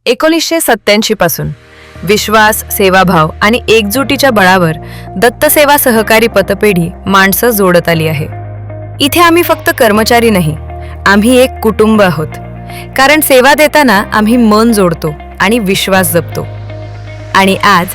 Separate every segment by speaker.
Speaker 1: 1987 पासून विश्वास, सेवाभाव आणि एकजुटीच्या बळावर दत्तसेवा सहकारी पतपेढी माणसं जोडत आली आहे. इथे आम्ही फक्त कर्मचारी नाही, आम्ही एक कुटुंब आहोत. कारण सेवा देताना आम्ही मन जोडतो आणि विश्वास जपतो. आणि आज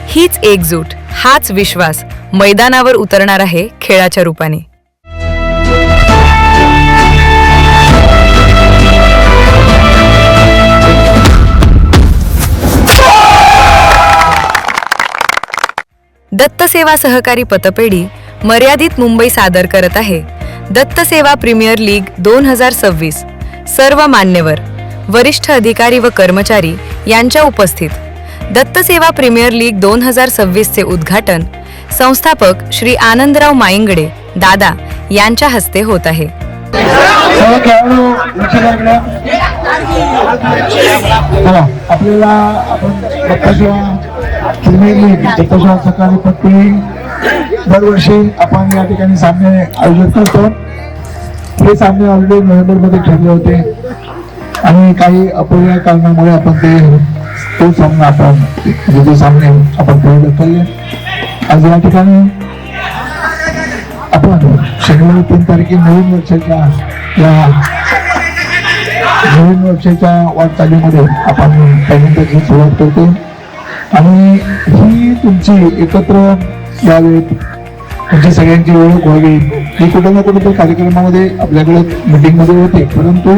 Speaker 1: हीच एकजूट, हाच विश्वास मैदानावर उतरणार आहे खेळाच्या रूपाने. दत्तसेवा सहकारी पतपेढी मर्यादित मुंबई सादर करत आहे दत्तसेवा प्रीमियर लीग 2026. सर्व मान्यवर, वरिष्ठ अधिकारी व कर्मचारी यांच्या उपस्थित दत्तसेवा प्रीमियर लीग 2026 चे उद्घाटन संस्थापक श्री आनंदराव माईंगडे दादा यांच्या हस्ते होत आहे.
Speaker 2: सहकारी पतपेढी दरवर्षी आपण या ठिकाणी सामने आयोजित करतो. हे सामने ऑलरेडी नोव्हेंबरमध्ये ठरले होते आणि काही अपुऱ्या कारणामुळे आपण तो सामना आपण जे सामने आपण पुढे ढकलले. आज या ठिकाणी आपण शनिवारी 3 तारखे नवीन वर्षाच्या वाटचालीमध्ये आपण पहिल्यांदाची सुरुवात करतो. आणि ही तुमची एकत्र यावेत, तुमची सगळ्यांची ओळख व्हावी, ही कुठे ना कुठे कार्यक्रमामध्ये आपल्याकडे मीटिंग मध्ये होते. परंतु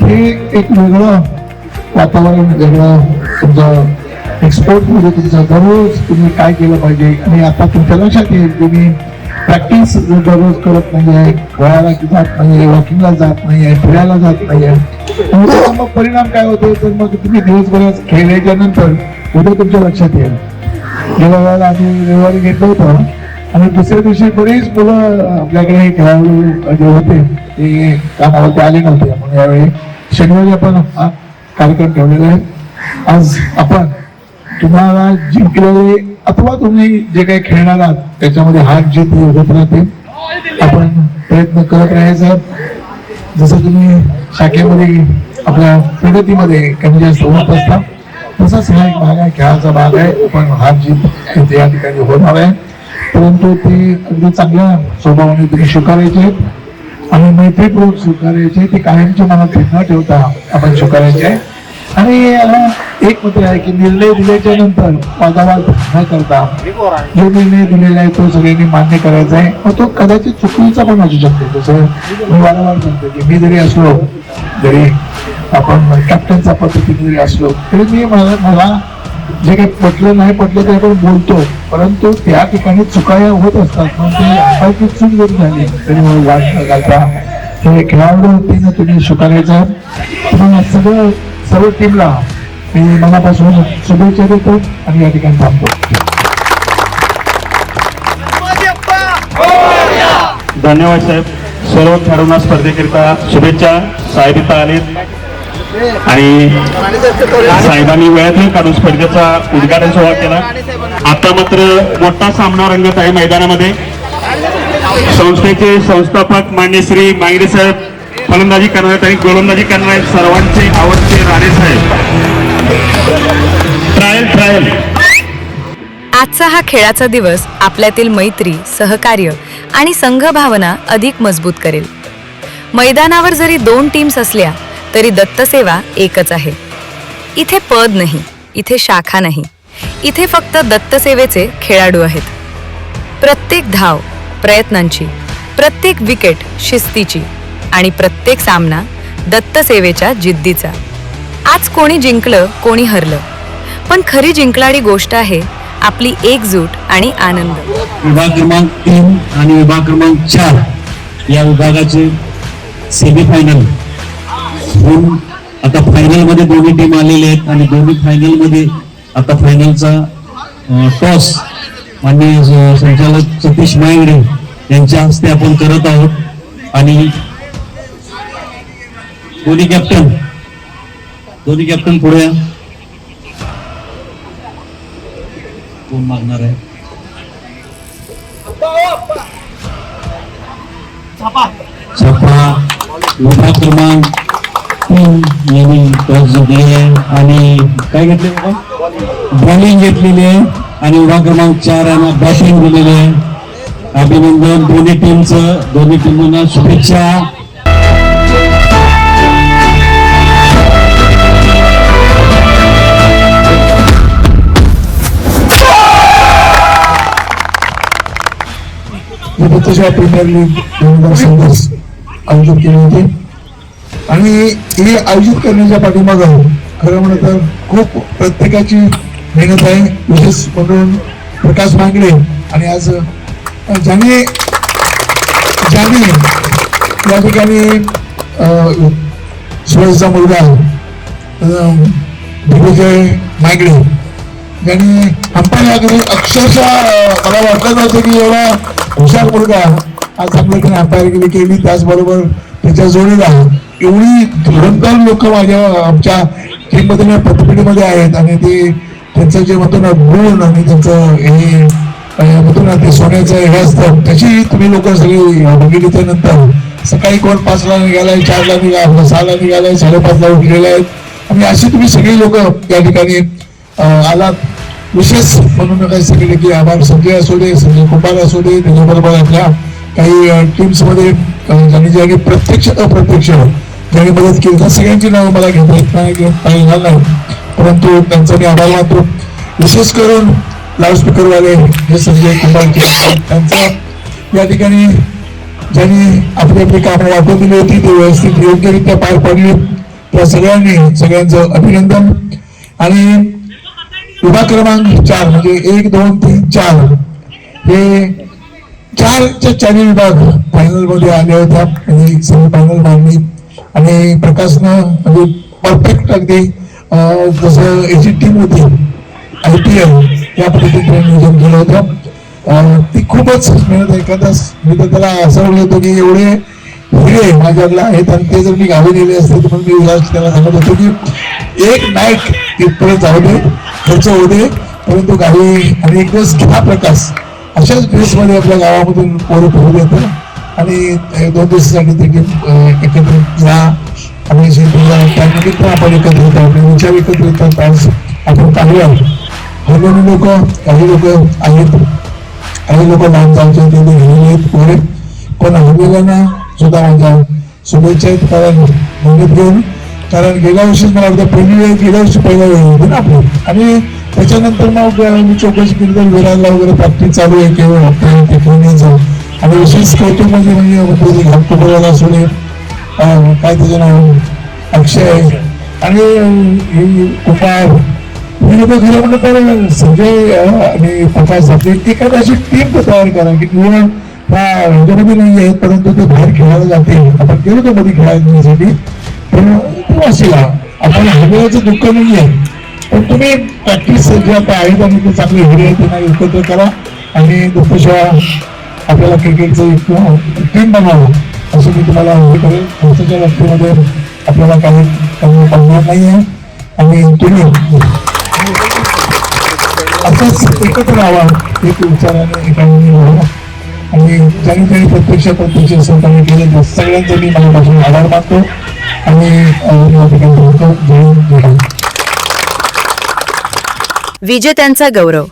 Speaker 2: हे एक वेगळं वातावरण, वेगळं तुमचं एक्सपोर्ट मध्ये तुमचं दररोज तुम्ही काय केलं पाहिजे. आणि आता तुमच्या लक्षात येईल, तुम्ही प्रॅक्टिस दररोज करत नाहीये, वयाला जात नाहीये, वॉकिंगला जात नाहीये, फिरायला जात नाहीये. त्याचा मग परिणाम काय होतो, तर मग तुम्ही दिवसभरात खेळल्याच्या नंतर उद्या तुमच्या लक्षात येईल. गेल्या वेळेला आम्ही रविवारी घेतलं होतं आणि दुसऱ्या दिवशी बरेच मुलं आपल्याकडे खेळाडू जे होते ते कामावरती आले नव्हते. म्हणून यावेळी शनिवारी आपण हा कार्यक्रम ठेवलेला आहे. आज आपण तुम्हाला जिंकलेले अथवा तुम्ही जे काही खेळणार आहात त्याच्यामध्ये हार जीत होत राहते. आपण प्रयत्न करत राहायचा. जसं तुम्ही शाखेमध्ये आपल्या प्रगतीमध्ये कमी जास्त होत असता, तसाच हा एक भाग आहे, खेळाचा भाग आहे. आपण हार जीत या ठिकाणी होणार आहे, परंतु ते अगदी चांगल्या स्वभावाने तुम्ही स्वीकारायचे आणि मैत्रीपूर्वक स्वीकारायचे. ते कायमच्या मनात न ठेवता आपण स्वीकारायचे. आणि एक मत आहे की निर्णय दिल्याच्या नंतर वादावाद न करता जो निर्णय दिलेला आहे तो सगळ्यांनी मान्य करायचा आहे. मग तो कदाचित चुकीचा पण असू शकतो. जसं मी वारंवार सांगतो की मी जरी असलो, जरी आपण कॅप्टनच्या पद्धतीने जरी असलो तरी मी मला जे काही पटलं नाही पटलं ते आपण बोलतो, परंतु त्या ठिकाणी चुकाया होत असतात. मग ते अपायची चूक जरी झाली तरी मग वाद न घालता हे खेळाडू वतीनं तुम्ही स्वीकारायचं. तुम्हाला सर्व टीमला मी मनापासून शुभेच्छा देतो आणि या ठिकाणी थांबतो.
Speaker 3: धन्यवाद साहेब. सर्व खेळाडूंना स्पर्धेकरिता शुभेच्छा. साहेब इथं आलेत आणि साहेबांनी वेळात काढून स्पर्धेचा उद्घाटन सोहळा केला. आता मात्र मोठा सामना रंगत आहे मैदानामध्ये. संस्थेचे संस्थापक मान्य श्री मांगडे साहेब फलंदाजी करणार आहेत आणि गोलंदाजी करणार आहेत सर्वांचे आवडते राणे साहेब. ट्रायल.
Speaker 1: आजचा हा खेळाचा दिवस आपल्यातील मैत्री, सहकार्य आणि संघभावना अधिक मजबूत करेल. मैदानावर जरी 2 टीम्स असल्या तरी दत्तसेवा एकच आहे. इथे पद नाही, इथे शाखा नाही, इथे फक्त दत्तसेवेचे खेळाडू आहेत. प्रत्येक धाव प्रयत्नांची, प्रत्येक विकेट शिस्तीची आणि प्रत्येक सामना दत्तसेवेच्या जिद्दीचा. आज कोणी जिंकलं, कोणी हरलं, पण खरी जिंकणारी गोष्ट आहे आपली एकजूट आणि आनंद.
Speaker 4: विभाग क्रमांक 3 आणि विभाग क्रमांक 4 या विभागाचे सेमीफायनल होऊन आता फायनल मध्ये दोन्ही टीम आलेले आहेत आणि दोन्ही फायनल मध्ये आता फायनलचा टॉस माननीय संचालक सतीश मायंगडे यांच्या हस्ते आपण करत आहोत. आणि दोन्ही कॅप्टन पुढे कोण मागणार आहे. छपा विभाग क्रमांक 3 यांनी टॉस जिंकली आहे आणि काय घेतले बाबा बॉलिंग घेतलेली आहे आणि विभाग क्रमांक 4 यांना बॅटिंग दिलेली आहे. अभिनंदन दोन्ही टीमचं, दोन्ही टीमांना शुभेच्छा.
Speaker 2: दत्तशिवा प्रीमियर लीग 2026 आयोजित केली होती आणि हे आयोजित करण्याच्या पाठीमागं खरं म्हणलं तर खूप प्रत्येकाची मेहनत आहे. विशेष म्हणून प्रकाश मांगडे आणि आज ज्याने या ठिकाणी सुरेशचा मुलगा दिग्विजय मांगडे ज्यांनी अंपायर अक्षरशः मला वाटलं नव्हतं की एवढा हुशार मुलगा आज आपल्याकडे अंपायरगिरी केली. त्याचबरोबर त्याच्या जोडीला एवढी धुरंधर लोक आमच्या टीममध्ये प्रतिनिधीमध्ये आहेत आणि ते त्यांचं जे म्हणतो ना गुण आणि त्यांचं हे म्हणतो ना ते सोन्याचं हे असतं त्याची तुम्ही लोक सगळी बघितली. त्यानंतर सकाळी कोण 5ला निघालाय, 4ला निघाला, 6ला निघालाय, 5:30ला उठलेले आहेत आणि अशी तुम्ही सगळी लोक या ठिकाणी आलात. विशेष म्हणून काय सांगितले की आभार संजय असू दे, संजय कुमार असू दे, त्याच्याबरोबर आपल्या काही टीम्स मध्ये ज्यांनी प्रत्यक्ष अप्रत्यक्ष ज्यांनी मदत केली त्या सगळ्यांची नावं मला घेता येणार नाही, परंतु त्यांचा मी आभार मानतो. विशेष करून लाऊडस्पीकरवाले हे संजय कुमार त्यांचा या ठिकाणी ज्यांनी आपली आपली कामं वाटून दिली होती ती व्यवस्थित योग्यरित्या पार पाडली त्या सगळ्यांचं अभिनंदन. आणि विभाग क्रमांक 4 म्हणजे 1, 2, 3, 4 हे 4च्या 4 विभाग फायनल मध्ये आले होत्या आणि सेमी फायनल मांडली आणि प्रकाशनं म्हणजे परफेक्ट अगदी जसं याची टीम होती IPL या पद्धतीने नियोजन केलं होतं. ती खूपच मेहनत एखादा मी तर त्याला असं म्हणलं होतं की एवढे हिरे माझ्याकडे आहेत आणि ते जर मी गावी नेले असते तर मी त्याला सांगत होतो की एक नाईट तिथपर्यंत जाऊ दे, खर्च होऊ दे, परंतु गावी आणि एक दिवस घ्या प्रकाश अशाच ड्रेसमध्ये आपल्या गावामधून पोरं फिरू देतं आणि 2 दिवसासाठी ते एकत्रित जा आणि त्यानिमित्त आपण एकत्र येतो, आपले विचार एकत्र येतात. आज आपण पाहूया काही लोक आहेत, काही लोक लांब जायचे ते गेलेले आहेत पोरे, पण हरलेल्यांना सुद्धा माझ्या शुभेच्छा आहेत. कारण मेहनत घेऊन, कारण गेल्या वर्षीच मला वाटतं गेल्या वर्षी पहिला वेळ होती ना आपली आणि त्याच्यानंतर मग मी चौकशी केली तर विरारला वगैरे प्रॅक्टिस चालू आहे केवळ टेक्निकल आणि विशेष कौतुक म्हणजे घाटकोपरवाला असू दे, काय त्याचं नाव अक्षय आणि कुमार हे लोक खरं म्हणलं तर संजय आणि प्रकाश आपली ती काय अशी टीम तयार करा की निवड ह्याच्यामध्ये नाही आहेत परंतु ते बाहेर खेळायला जाते. आपण गेलो तर मध्ये खेळायसाठी पण असेल आपण हृदयाचं दुःख नाही आहे पण तुम्ही प्रॅक्टिस जे आता आहेत आणि ते चांगले हिरे आहेत त्यांना एकत्र करा आणि दुःखशिवाय आपल्याला क्रिकेटचं एक टीम बनवावं असं मी तुम्हाला हे करेल. खर्चाच्या बाबतीमध्ये आपल्याला काही कमी पडणार नाही आहे आणि तुम्ही असंच एकत्र राहावा एक विचाराने एकाने व्हावा आणि ज्यांनी प्रत्यक्ष सहकार्य केले सगळ्यांचे मी माझ्यापासून आभार मानतो आणि या ठिकाणी
Speaker 1: विजेत्यांचा गौरव.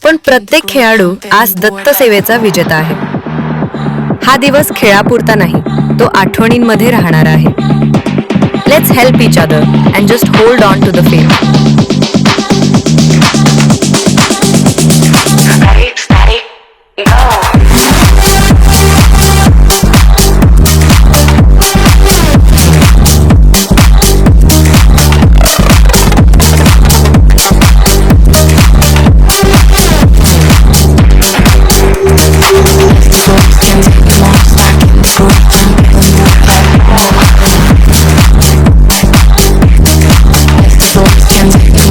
Speaker 1: पण प्रत्येक खेळाडू आज दत्त सेवेचा विजेता आहे. हा दिवस खेळापुरता नाही, तो आठवणींमध्ये राहणार आहे. Let's help each other and just hold on to the fame.
Speaker 5: Can't take